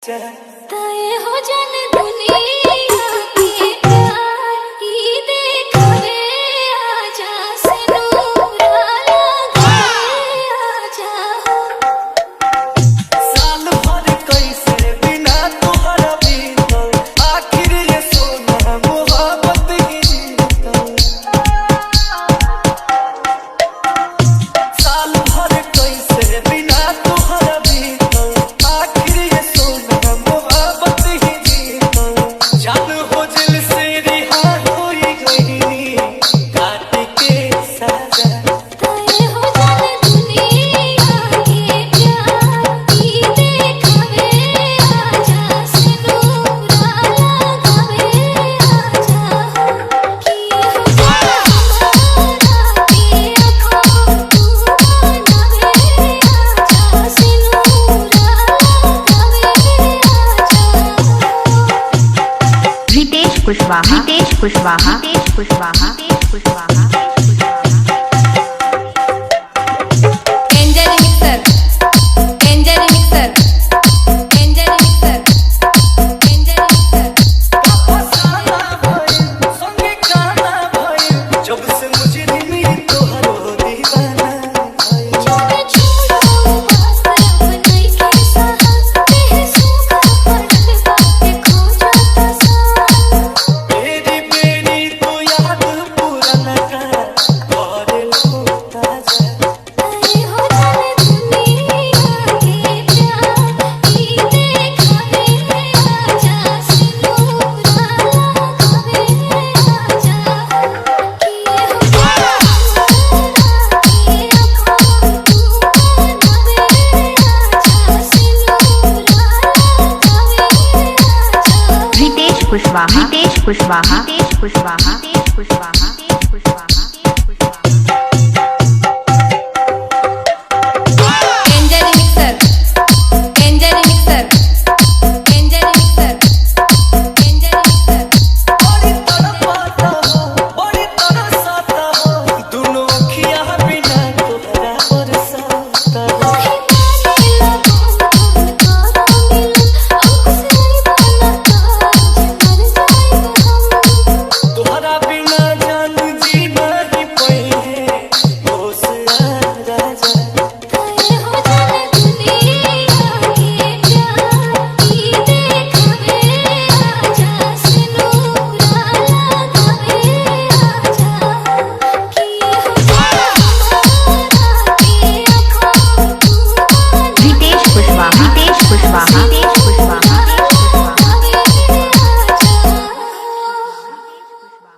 तय हो जाने दुनिया के प्यार ही देखवे आजा से नूरा लगावे आजा साल भर कैसे बिना तोहरा बीतल आखिर ये सोना मोहब्बत ही जीतल साल भर कैसे बिना तोहरा बीतल आखिर ये सोना मोहब्बत ही जीतल जान हो दिल से रिहा होई गई काट के सजा तय हो जाने दुनिया के प्यार ही देखवे आजा से नूरा लगावे आजा कि हो जाना हमारा के आँखों तू बनावे आजा से नूरा लगावे आजा Ritesh Kushwaha angel mixer angel mixer angel mixer angel mixer फसाना भइल संगे गाना भइल जब से मुझे दिल तोहरो दीवाना भइल छोड़ छोड़ो वास्ते अपने के साथ ते सुख पड़ल बाटे खो जाता सा तेरी बेरी तो याद पुराना का करे लो ताजा तय हो जाने दुनिया के प्यार ही देखवे आजा से नूरा लगावे आजा कि हो जाना हमारा के आँखों तू बनावे आजा से नूरा लगावे आजा रितेश कुशवाहा